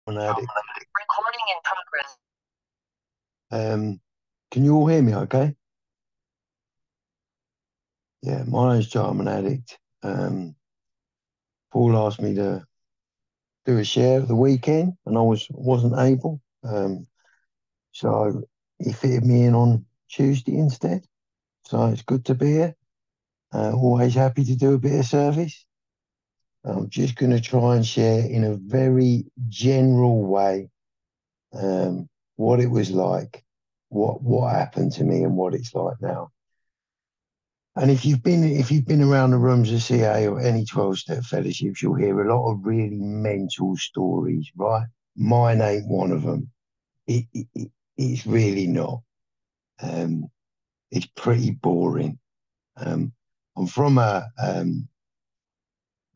An addict. Recording in progress. Can you all hear me okay? Yeah, my name's Joe, I'm an addict. Paul asked me to do a share at the weekend and wasn't able. So he fitted me in on Tuesday instead. So it's good to be here. Always happy to do a bit of service. I'm just going to try and share in a very general way what it was like, what happened to me and what it's like now. And if you've been around the rooms of CA or any 12-step fellowships, you'll hear a lot of really mental stories, right? Mine ain't one of them. It's really not. Um, it's pretty boring. Um, I'm from a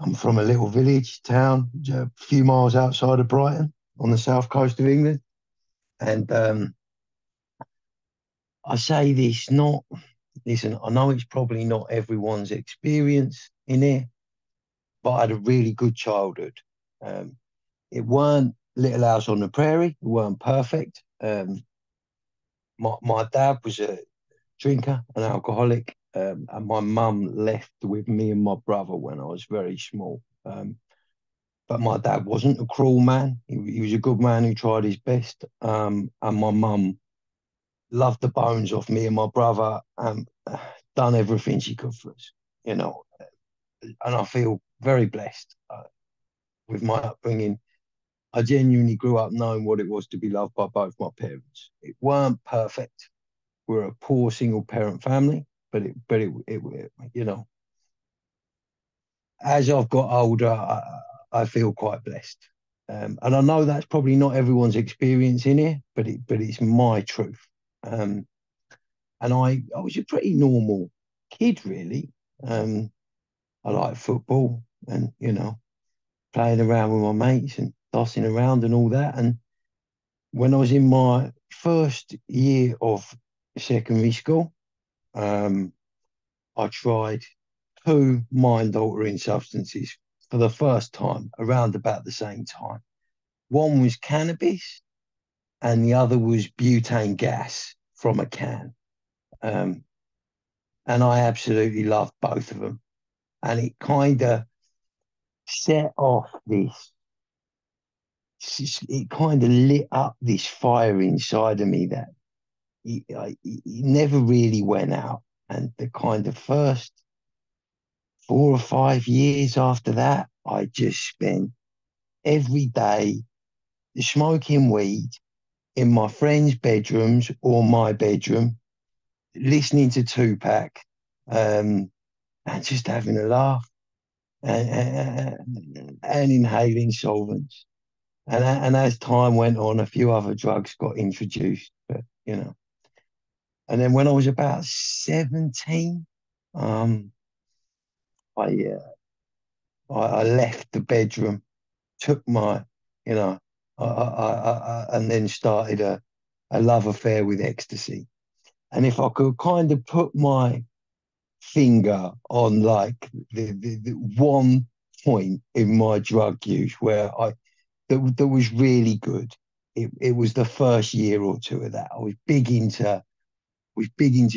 I'm from a little village town a few miles outside of Brighton on the south coast of England, and I say this not listen. I know it's probably not everyone's experience in it, but I had a really good childhood. Um, it weren't Little House on the Prairie. It weren't perfect. My dad was a drinker, an alcoholic, and my mum left with me and my brother when I was very small. But my dad wasn't a cruel man. He was a good man who tried his best. And my mum loved the bones off me and my brother and done everything she could for us, you know. And I feel very blessed with my upbringing. I genuinely grew up knowing what it was to be loved by both my parents. It weren't perfect. We're a poor single parent family, but you know, as I've got older, I feel quite blessed. And I know that's probably not everyone's experience in here, but it's my truth. Um, and I was a pretty normal kid, really. Um, I like football and, playing around with my mates and tossing around and all that. And when I was in my first year of secondary school, um, I tried two mind altering substances for the first time around about the same time. One was cannabis, and the other was butane gas from a can. Um, and I absolutely loved both of them. And it kind of set off this, it kind of lit up this fire inside of me that it never really went out. And the kind of first 4 or 5 years after that, I just spent every day smoking weed in my friends' bedrooms or my bedroom, listening to Tupac, and just having a laugh and inhaling solvents. And as time went on, a few other drugs got introduced, but. And then when I was about 17, um, I, I left the bedroom, took my, you know, and then started a love affair with ecstasy. And if I could kind of put my finger on like the one point in my drug use where that was really good, it was the first year or two of that. I was big into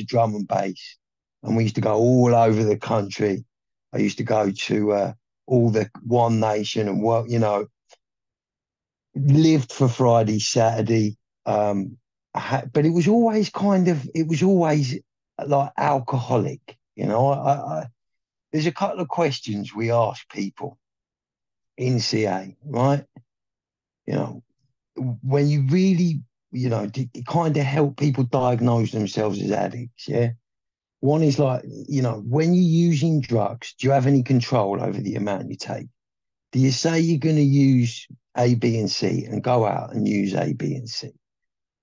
drum and bass, and we used to go all over the country. I used to go to all the One Nation and work, lived for Friday, Saturday. But it was always like alcoholic. There's a couple of questions we ask people in CA, right? You know, when you really, kind of help people diagnose themselves as addicts, yeah. One is like, when you're using drugs, do you have any control over the amount you take? Do you say you're going to use A, B, and C and go out and use A, B, and C?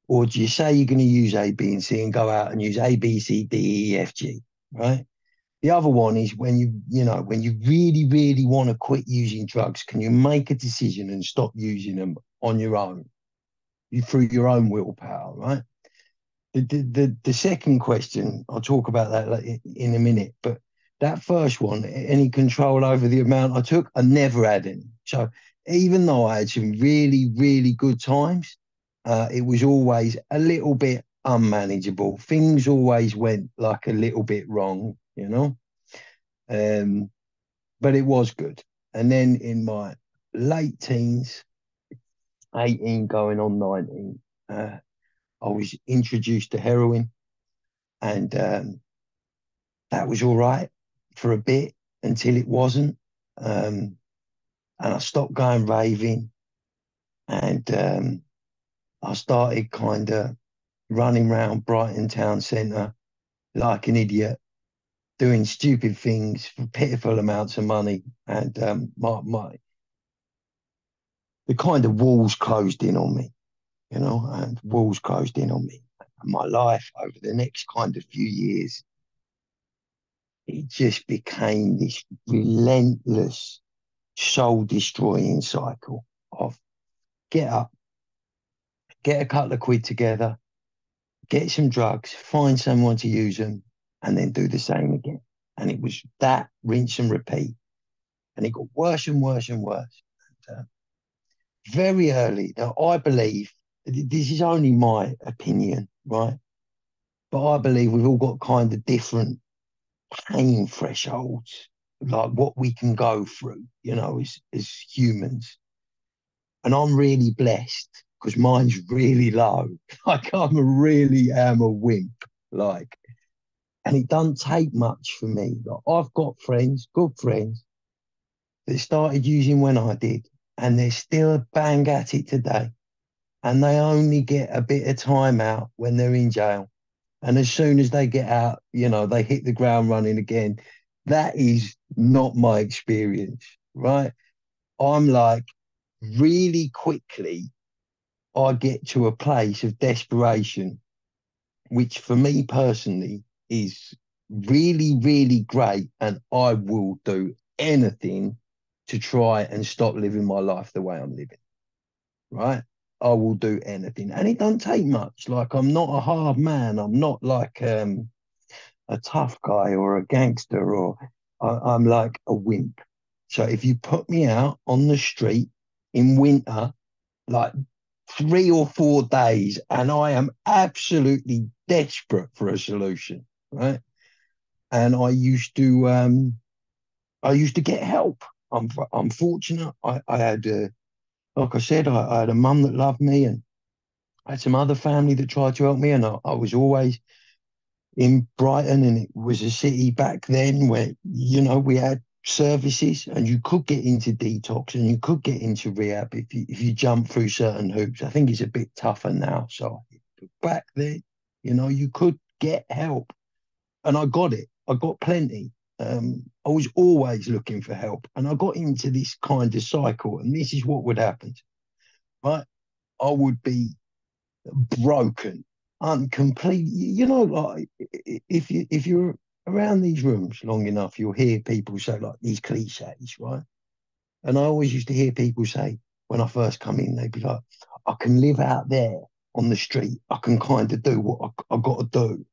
Or do you say you're going to use A, B, and C and go out and use A, B, C, D, E, F, G, right? The other one is when you really, really want to quit using drugs, can you make a decision and stop using them on your own, through your own willpower, right? The second question, I'll talk about that in a minute, but that first one, any control over the amount I took, I never had any. So even though I had some really, really good times, it was always a little bit unmanageable. Things always went like a little bit wrong, you know. But it was good. And then in my late teens, 18 going on 19, I was introduced to heroin, and that was all right for a bit until it wasn't. And I stopped going raving, and I started kind of running around Brighton town centre like an idiot, doing stupid things for pitiful amounts of money. And the kind of walls closed in on me, you know, and walls closed in on me. And my life over the next kind of few years, it just became this relentless, soul destroying cycle of get up, get a couple of quid together, get some drugs, find someone to use them, and then do the same again. And it was that rinse and repeat. And it got worse and worse and worse. And, very early, now I believe, this is only my opinion, right? But I believe we've all got kind of different pain thresholds, like what we can go through, you know, as humans. And I'm really blessed because mine's really low. Like really am a wimp. Like, and it doesn't take much for me. Like, I've got friends, good friends, that started using when I did, and they're still bang at it today. And they only get a bit of time out when they're in jail. And as soon as they get out, you know, they hit the ground running again. That is not my experience, right? I'm like, really quickly, I get to a place of desperation, which for me personally is really, really great. And I will do anything to try and stop living my life the way I'm living, right? I will do anything. And it doesn't take much. Like, I'm not a hard man. I'm not like a tough guy or a gangster, or I'm like a wimp. So if you put me out on the street in winter, like 3 or 4 days, and I am absolutely desperate for a solution, right? And I used to get help. I'm fortunate. I had, like I said, I had a mum that loved me, and I had some other family that tried to help me, and I was always in Brighton, and it was a city back then where, you know, we had services, and you could get into detox and you could get into rehab if you jump through certain hoops. I think it's a bit tougher now. So back then, you know, you could get help, and I got it. I got plenty. I was always looking for help, and I got into this kind of cycle, and this is what would happen, right? I would be broken, incomplete. You know, like if you're around these rooms long enough, you'll hear people say like these cliches, right? And I always used to hear people say when I first come in, they'd be like, "I can live out there on the street. I can kind of do what I got to do,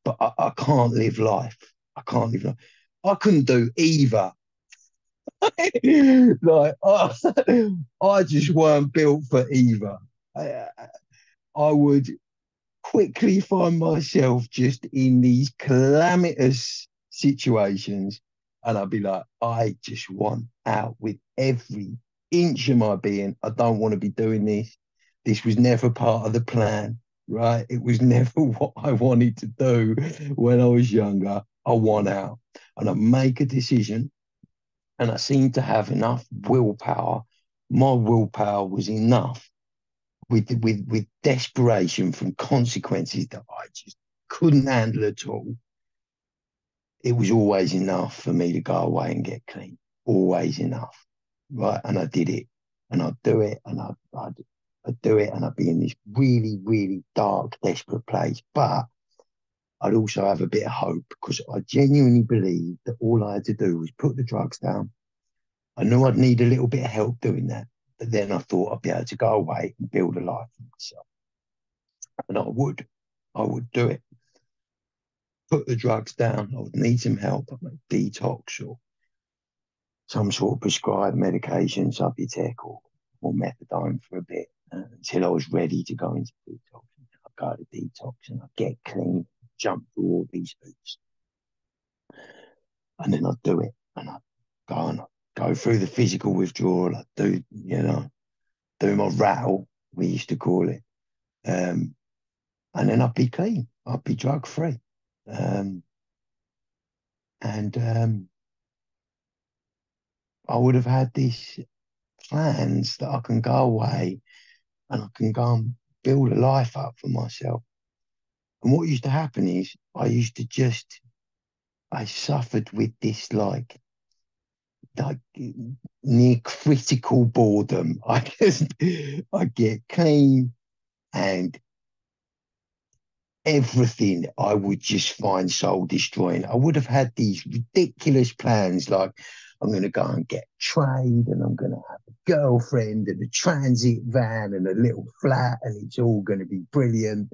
but I can't live life. I can't live life." I couldn't do either. Like, I just weren't built for either. I, I would quickly find myself just in these calamitous situations. And I'd be like, I just want out with every inch of my being. I don't want to be doing this. This was never part of the plan, right? It was never what I wanted to do when I was younger. I want out. And I make a decision, and I seem to have enough willpower. My willpower was enough with desperation from consequences that I just couldn't handle at all. It was always enough for me to go away and get clean. Always enough, right? And I did it, and I'd do it, and I'd do it, and I'd be in this really, really dark, desperate place. But I'd also have a bit of hope, because I genuinely believed that all I had to do was put the drugs down. I knew I'd need a little bit of help doing that, but then I thought I'd be able to go away and build a life for myself. And I would do it. Put the drugs down. I would need some help. I'd make detox, or some sort of prescribed medication, Subutex or methadone for a bit until I was ready to go into detox. I'd go to detox and I'd get clean, jump through all these hoops, and then I'd do it, and I'd go through the physical withdrawal. I'd do, do my rattle, we used to call it, and then I'd be clean. I'd be drug free, and I would have had these plans that I can go away and I can go and build a life up for myself. And what used to happen is I suffered with this like near critical boredom. I get clean and everything I would just find soul destroying. I would have had these ridiculous plans like I'm going to go and get trade and I'm going to have a girlfriend and a transit van and a little flat and it's all going to be brilliant.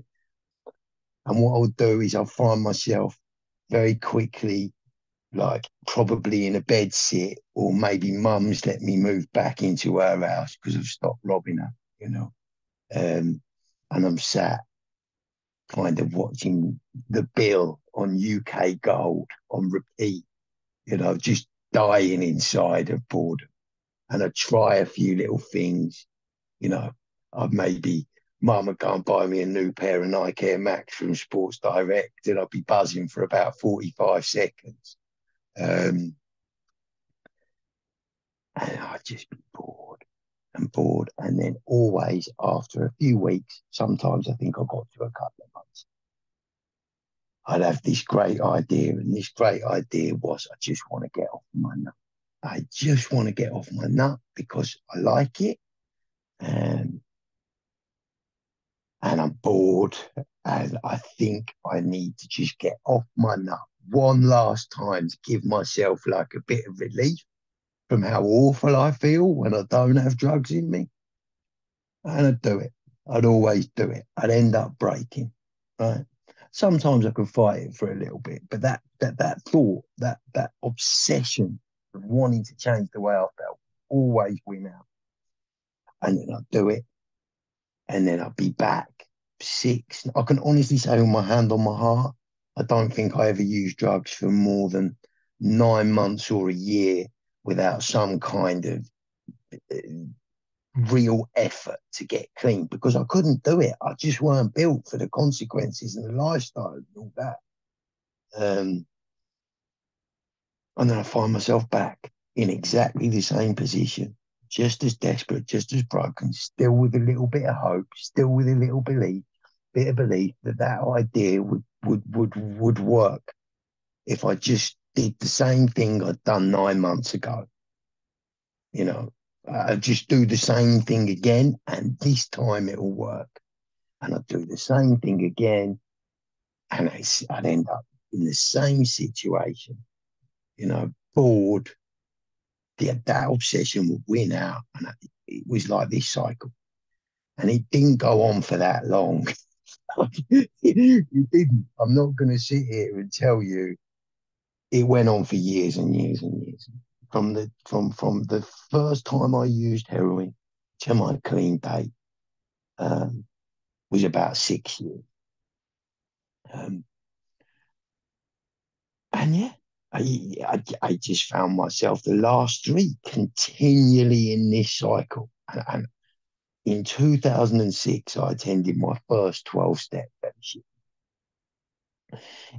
And what I'll do is I'll find myself very quickly, like probably in a bed sit, or maybe mum's let me move back into her house because I've stopped robbing her. And I'm sat kind of watching the bill on UK Gold on repeat, just dying inside of boredom. And I try a few little things, I'd maybe mum would go and buy me a new pair of Nike Air Max from Sports Direct, and I'd be buzzing for about 45 seconds. And I'd just be bored. And then always after a few weeks, sometimes I think I got to a couple of months, I'd have this great idea. And this great idea was, I just want to get off my nut. I just want to get off my nut because I like it. And I'm bored. And I think I need to just get off my nut one last time to give myself like a bit of relief from how awful I feel when I don't have drugs in me. And I'd do it. I'd always do it. I'd end up breaking, right? Sometimes I could fight it for a little bit, but that thought, that obsession of wanting to change the way I felt, always win out. And then I'd do it, and then I'd be back 6. I can honestly say with my hand on my heart, I don't think I ever used drugs for more than 9 months or a year without some kind of real effort to get clean, because I couldn't do it. I just weren't built for the consequences and the lifestyle and all that. And then I find myself back in exactly the same position, just as desperate, just as broken, still with a little bit of hope, still with a little bit of belief that idea would work if I just did the same thing I'd done 9 months ago. I'd just do the same thing again, and this time it'll work. And I'd do the same thing again, and I'd end up in the same situation, bored. That obsession would win out, and it was like this cycle. And it didn't go on for that long. It didn't. I'm not going to sit here and tell you it went on for years and years and years. From the first time I used heroin to my clean date was about 6 years. And yeah, I just found myself the last 3 continually in this cycle. And in 2006, I attended my first 12-step fellowship.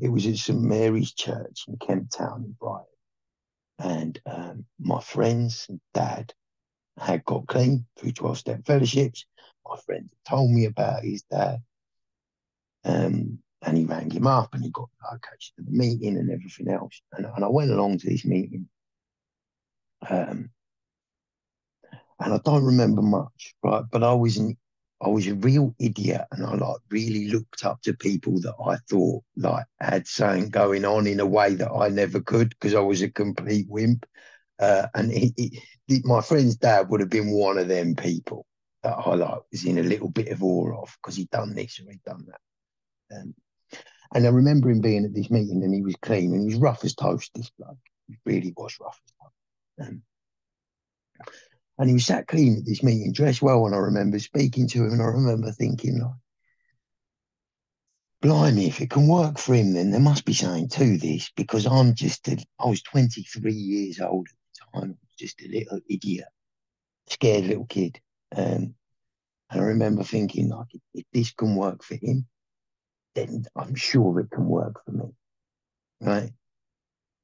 It was at St Mary's Church in Kent Town in Brighton. And my friends and dad had got clean through 12-step fellowships. My friend told me about his dad. And he rang him up and he got the location of the meeting and everything else. And I went along to this meeting. And I don't remember much, right? But I was a real idiot, and I really looked up to people that I thought had something going on in a way that I never could, because I was a complete wimp. And my friend's dad would have been one of them people that I was in a little bit of awe of, because he'd done this or he'd done that. And I remember him being at this meeting, and he was clean and he was rough as toast, this bloke. He really was rough as toast. Um, and he was sat clean at this meeting, dressed well, and I remember speaking to him, and I remember thinking, like, blimey, if it can work for him, then there must be something to this, because I was 23 years old at the time, just a little idiot, scared little kid. And I remember thinking, like, if this can work for him, then I'm sure it can work for me, right?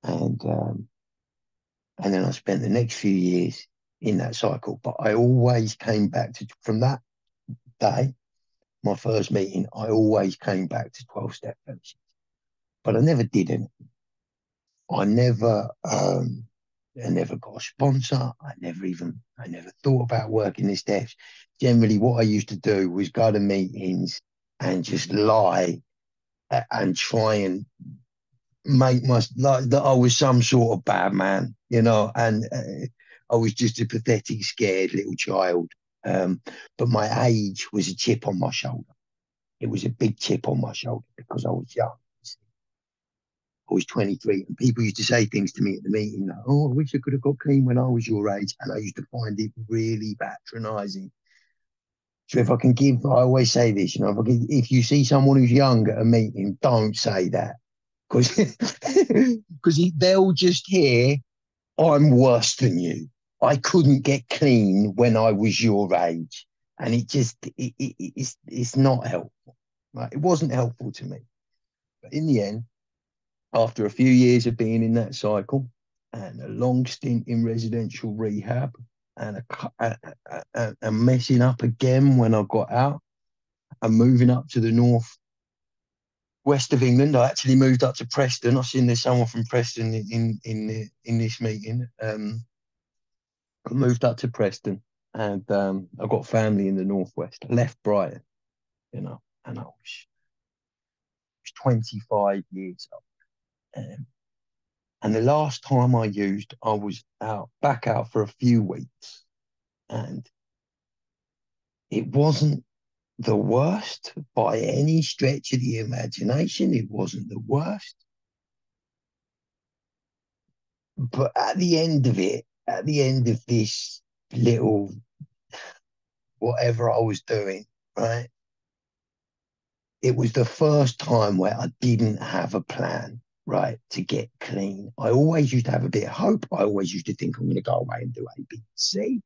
And then I spent the next few years in that cycle, but I always came back to, from that day, my first meeting, I always came back to 12-step fellowships, but I never did anything. I never got a sponsor. I never thought about working the steps. Generally, what I used to do was go to meetings and just lie and try and make my, like, that I was some sort of bad man, and I was just a pathetic, scared little child. But my age was a chip on my shoulder. It was a big chip on my shoulder because I was young. I was 23, and people used to say things to me at the meeting like, "Oh, I wish I could have got clean when I was your age," and I used to find it really patronising. So if I can give, I always say this, if you see someone who's young at a meeting, don't say that, because they'll just hear, "I'm worse than you. I couldn't get clean when I was your age," and it's not helpful. Right? It wasn't helpful to me, but in the end, after a few years of being in that cycle and a long stint in residential rehab and messing up again when I got out and moving up to the north west of England, I actually moved up to Preston. I've seen there's someone from Preston in this meeting. I moved up to Preston, and I've got family in the northwest. I left Brighton, and I was 25 years old. And the last time I used, I was back out for a few weeks, and it wasn't the worst by any stretch of the imagination. It wasn't the worst. But at the end of it, at the end of this little whatever I was doing, right, it was the first time where I didn't have a plan, right, to get clean. I always used to have a bit of hope. I always used to think I'm going to go away and do A, B, C.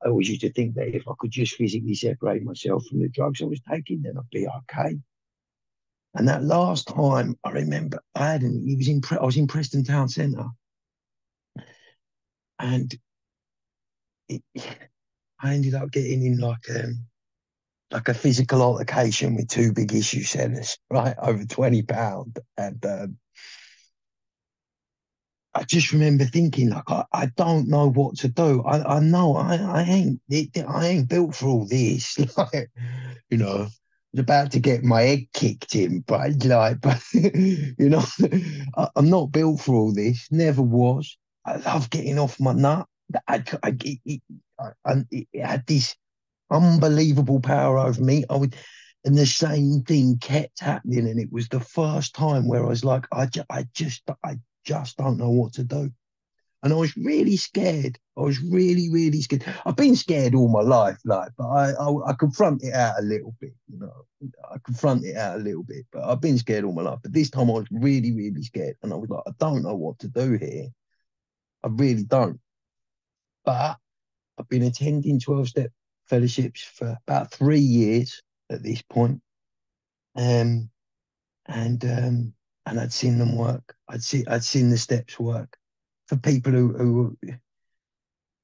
I always used to think that if I could just physically separate myself from the drugs I was taking, then I'd be okay. And that last time, I remember I was in Preston Town Centre, and I ended up getting in like a physical altercation with two big issue sellers, right, over £20, and I just remember thinking, like, I don't know what to do. I know I ain't built for all this. Like, I was about to get my egg kicked in, but I'm not built for all this. Never was. I love getting off my nut. It had this unbelievable power over me. And the same thing kept happening, and it was the first time where I was like, I just don't know what to do. And I was really scared. I was really, really scared. I've been scared all my life, but I confront it out a little bit, I confront it out a little bit, but I've been scared all my life. But this time I was really, really scared. And I was like, I don't know what to do here. I really don't. But I've been attending 12-step fellowships for about 3 years at this point. And I'd seen them work. I'd seen the steps work for people who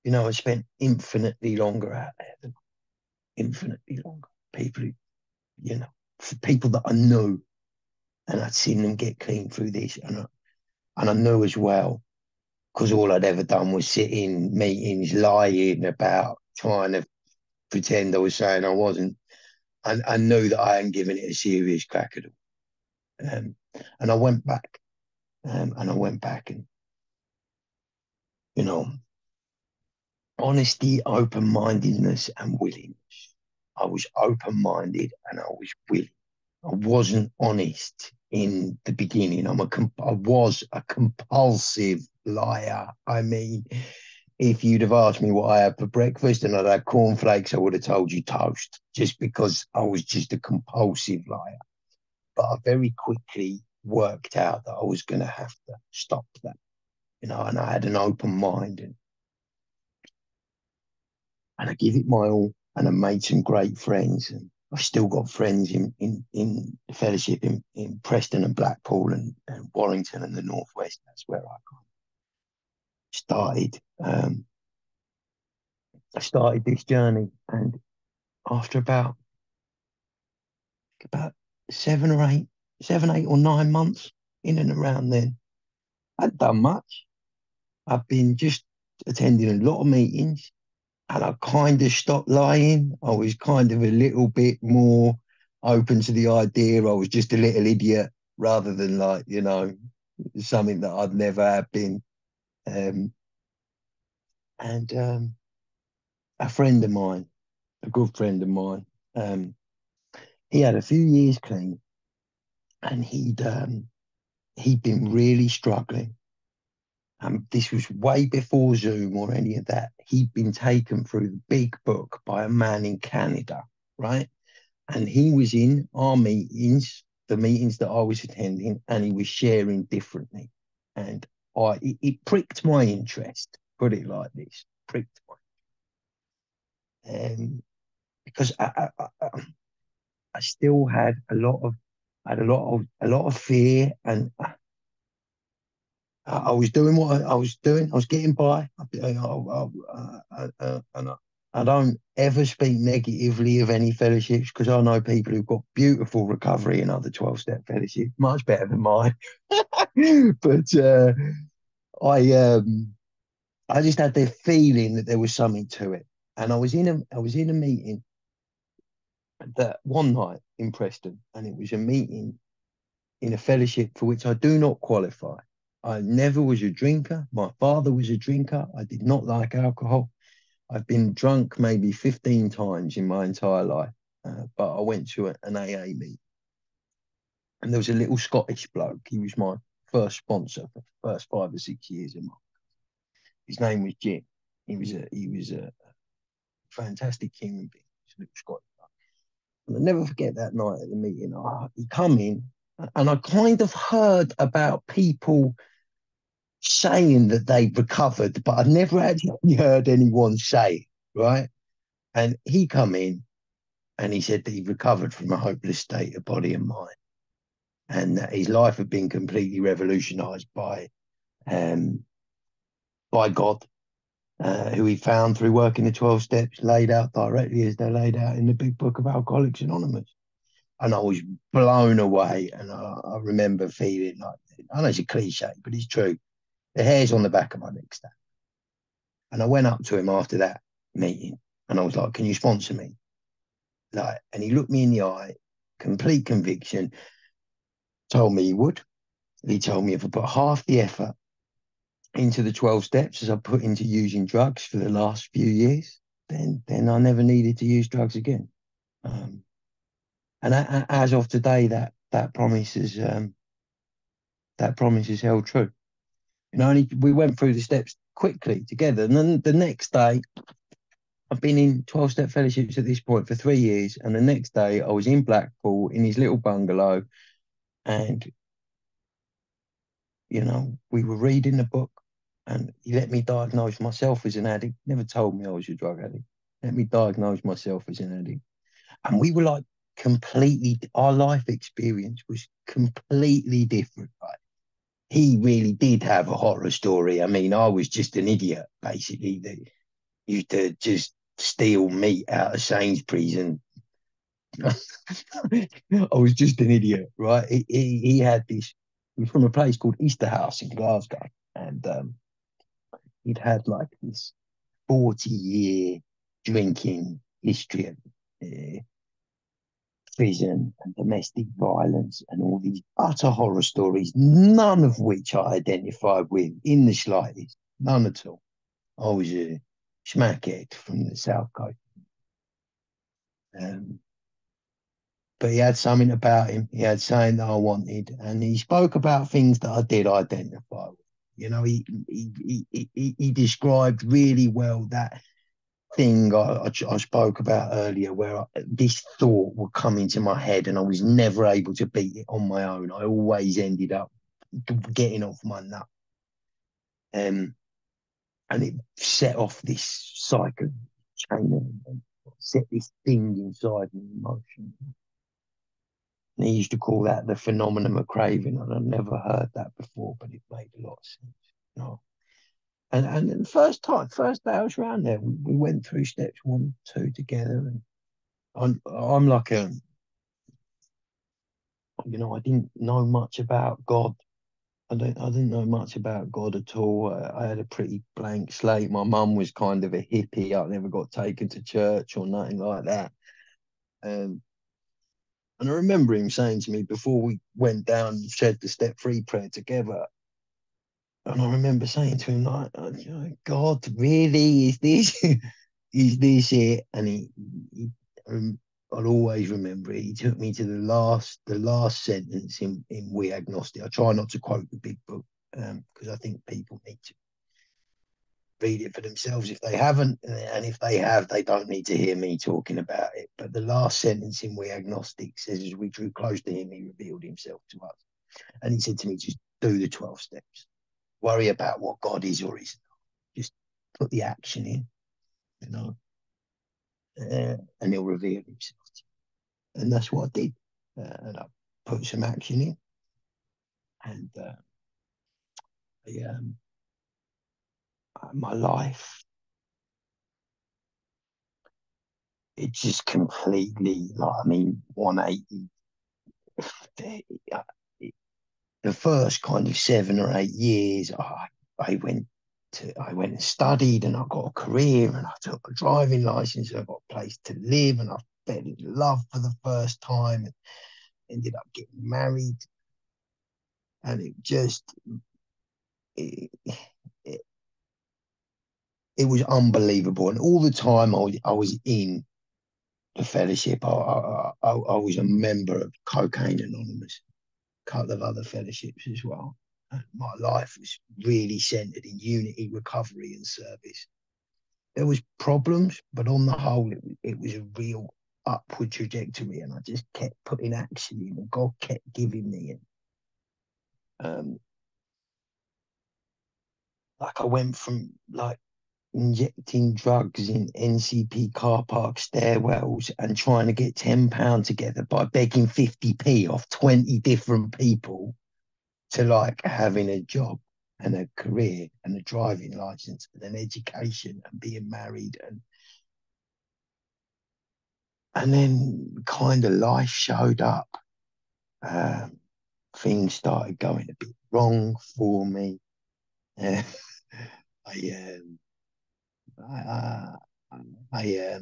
I spent infinitely longer out there than infinitely longer. People who, for people that I knew, and I'd seen them get clean through this, and I knew as well, because all I'd ever done was sit in meetings lying about, trying to pretend I was saying I wasn't. I knew that I hadn't given it a serious crack at all. And I went back, and honesty, open-mindedness, and willingness. I was open-minded and I was willing. I wasn't honest in the beginning. I was a compulsive liar. I mean, if you'd have asked me what I had for breakfast and I'd had cornflakes, I would have told you toast, just because I was just a compulsive liar. But I very quickly worked out that I was going to have to stop that, and I had an open mind, and I give it my all, and I made some great friends, and I've still got friends in the fellowship in Preston and Blackpool and Warrington and the Northwest. That's where I started. I started this journey, and after about 7, 8 or 9 months in and around then, I'd done much. I've been just attending a lot of meetings, and I kind of stopped lying. I was kind of a little bit more open to the idea I was just a little idiot, rather than, like, something that I'd never have been. Um, and A friend of mine, a good friend of mine, um, he had a few years clean, and he'd been really struggling. This was way before Zoom or any of that. He'd been taken through the big book by a man in Canada, right? And he was in our meetings, the meetings that I was attending, and he was sharing differently. And it pricked my interest, put it like this, pricked my, because I still had a lot of fear, and I was doing what I was doing. I was getting by. I don't ever speak negatively of any fellowships, because I know people who've got beautiful recovery in other 12-step fellowships, much better than mine. But I just had the feeling that there was something to it. And I was in a meeting that one night in Preston, and it was a meeting in a fellowship for which I do not qualify. I never was a drinker. My father was a drinker. I did not like alcohol. I've been drunk maybe 15 times in my entire life, but I went to an AA meeting, and there was a little Scottish bloke. He was my first sponsor for the first 5 or 6 years of my. His name was Jim. He was a fantastic human being. He was a little Scottish bloke. And I'll never forget that night at the meeting. He come in, and I kind of heard about people saying that they'd recovered, but I'd never actually heard anyone say it, right? And he come in, and he said that he recovered from a hopeless state of body and mind, and that his life had been completely revolutionized um, by God, who he found through working the 12 steps laid out directly as they're laid out in the big book of Alcoholics Anonymous. And I was blown away. And I remember feeling like, I know it's a cliche, but it's true. The hairs on the back of my neck stand. And I went up to him after that meeting, and I was like, "Can you sponsor me?" Like, and he looked me in the eye, complete conviction, told me he would. He told me if I put half the effort into the 12 steps as I put into using drugs for the last few years, then I never needed to use drugs again. And as of today, that promise is held true. We went through the steps quickly together, and then the next day, I've been in 12-step fellowships at this point for 3 years, and the next day I was in Blackpool in his little bungalow, and we were reading the book, and he let me diagnose myself as an addict. Never told me I was a drug addict. Let me diagnose myself as an addict. And we were like our life experience was completely different. Right? He really did have a horror story. I mean, I was just an idiot, basically, that used to just steal meat out of Sainsbury's, and I was just an idiot, right? He had this. He was from a place called Easterhouse in Glasgow, and he'd had like this 40-year drinking history of prison and domestic violence and all these utter horror stories, none of which I identified with in the slightest, none at all. I was a schmackhead from the South Coast. But he had something about him. He had something that I wanted, and he spoke about things that I did identify with. You know, he described really well that thing I spoke about earlier, where this thought would come into my head and I was never able to beat it on my own. I always ended up getting off my nut. And it set off this cycle chain and set this thing inside me, emotion. And he used to call that the phenomenon of craving, and I'd never heard that before, but it made a lot of sense. You know? And the first day I was around there, we went through steps 1, 2 together, and I'm like a, you know, I didn't know much about God. I didn't know much about God at all. I had a pretty blank slate. My mum was kind of a hippie. I never got taken to church or nothing like that. And I remember him saying to me before we went down and said the step 3 prayer together. And I remember saying to him, like, God, really, is this is this it? And I'll always remember it. He took me to the last sentence in We Agnostic. I try not to quote the big book because I think people need to read it for themselves if they haven't, and if they have, they don't need to hear me talking about it. But the last sentence in We Agnostic says, as we drew close to him, he revealed himself to us. And he said to me, just do the 12 steps. Worry about what God is or isn't. Just put the action in, you know, and he'll reveal himself to you. And that's what I did. And I put some action in. And my life, it just completely, like, I mean, 180. The first kind of 7 or 8 years, I went and studied, and I got a career, and I took a driving license, and I got a place to live, and I fell in love for the first time, and ended up getting married, and it, it, it was unbelievable. And all the time I was in the fellowship, I was a member of Cocaine Anonymous, a couple of other fellowships as well. And my life was really centered in unity, recovery, and service. There was problems, but on the whole, it was a real upward trajectory, and I just kept putting action in, and God kept giving me it. Like, I went from like injecting drugs in NCP car park stairwells and trying to get £10 together by begging 50p off 20 different people, to like having a job and a career and a driving license and an education and being married, and then kind of life showed up. Things started going a bit wrong for me. I I, I,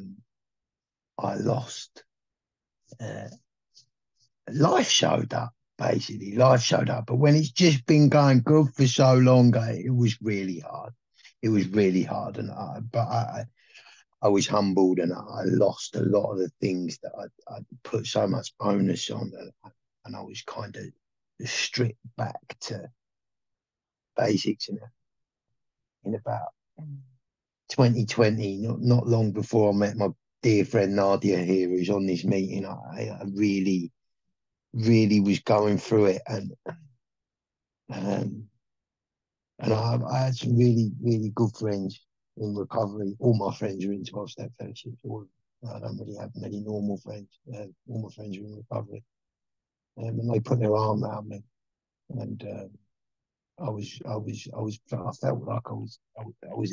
I lost. Life showed up, basically. Life showed up. But when it's just been going good for so long, it was really hard. It was really hard. But I was humbled, and I lost a lot of the things that I put so much onus on. And I was kind of stripped back to basics in about 2020, not long before I met my dear friend Nadia here, who's on this meeting. I really, really was going through it, um, and I had some really, really good friends in recovery. All my friends are in 12-step fellowships. I don't really have many normal friends. All my friends are in recovery, and they put their arm around me, and I felt like I was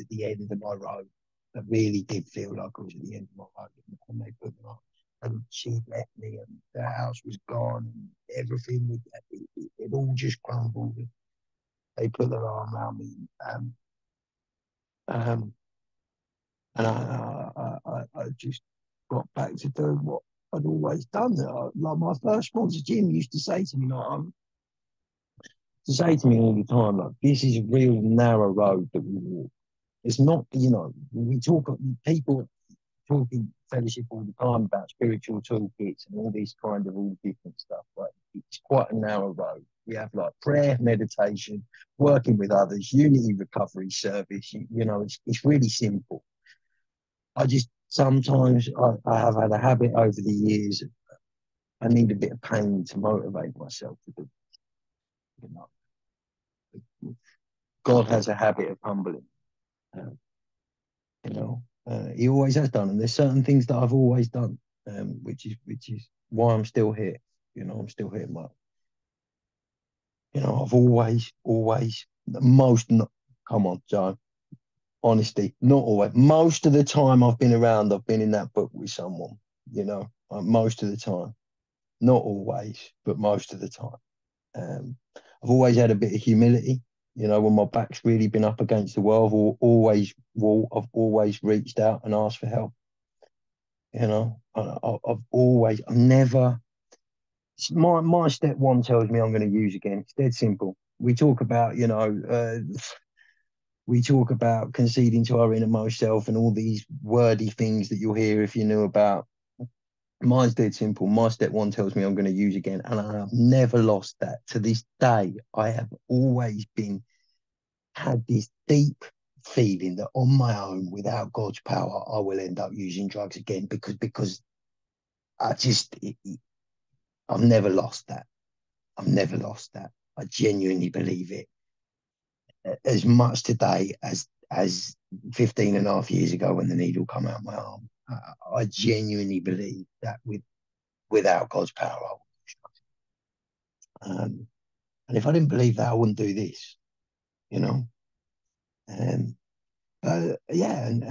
at the end of my road. I really did feel like I was at the end of my road, and they put me on. And she left me, and the house was gone, and everything was, it all just crumbled. They put their arm around me, um, and I just got back to doing what I'd always done. Like, my first sponsor, Jim, used to say to me, all the time, like, this is a real narrow road that we walk. It's not, we talk, people talking fellowship all the time about spiritual toolkits and all this kind of all different stuff, but it's quite a narrow road. We have like prayer, meditation, working with others, unity recovery service. You know, it's really simple. I just sometimes I have had a habit over the years. I need a bit of pain to motivate myself to do. You know, God has a habit of humbling. Uh, he always has done, and there's certain things that I've always done, which is why I'm still here. I'm still here, Mark. I've always, most, not, come on, Joe, honesty, not always. Most of the time I've been around, I've been in that book with someone, most of the time. Not always, but most of the time. I've always had a bit of humility. When my back's really been up against the wall, I've always reached out and asked for help. I've never. My step one tells me I'm going to use again. It's dead simple. We talk about, conceding to our innermost self and all these wordy things that you'll hear if you knew about. Mine's dead simple. My step one tells me I'm going to use again, and I have never lost that. To this day, I have always had this deep feeling that on my own, without God's power, I will end up using drugs again because I've never lost that. I've never lost that. I genuinely believe it as much today as 15 and a half years ago when the needle come out my arm. I genuinely believe that without God's power, I would. And if I didn't believe that, I wouldn't do this, you know. Yeah, and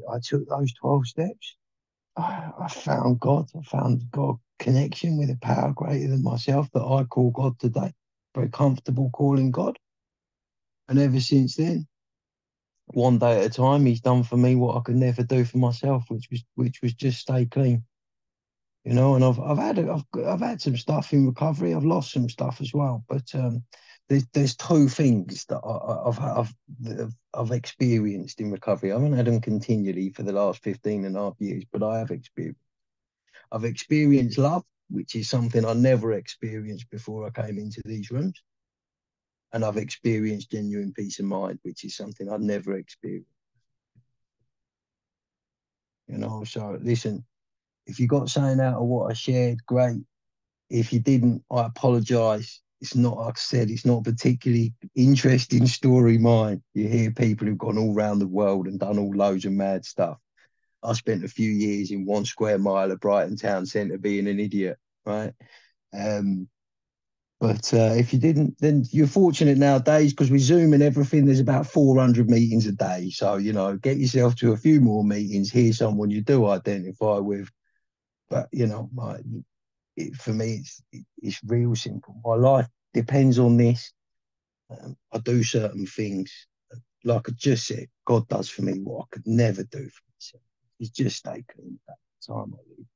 I took those 12 steps. I found God. I found God connection with a power greater than myself that I call God today. Very comfortable calling God. And ever since then, one day at a time, he's done for me what I could never do for myself, which was just stay clean. And I've had some stuff in recovery. I've lost some stuff as well, but there's two things that I've experienced in recovery. I haven't had them continually for the last 15 and a half years, but I have experienced. I've experienced love, which is something I never experienced before I came into these rooms, and I've experienced genuine peace of mind, which is something I'd never experienced. So listen, if you got something out of what I shared, great. If you didn't, I apologise. It's not, like I said, it's not a particularly interesting story, mine. You hear people who've gone all around the world and done all loads of mad stuff. I spent a few years in 1 square mile of Brighton town centre being an idiot, right? But if you didn't, then you're fortunate nowadays because with Zoom and everything, there's about 400 meetings a day. So, get yourself to a few more meetings, hear someone you do identify with. But, for me, it's real simple. My life depends on this. I do certain things. Like I just said, God does for me what I could never do for myself. It's just stay clean at the time I leave.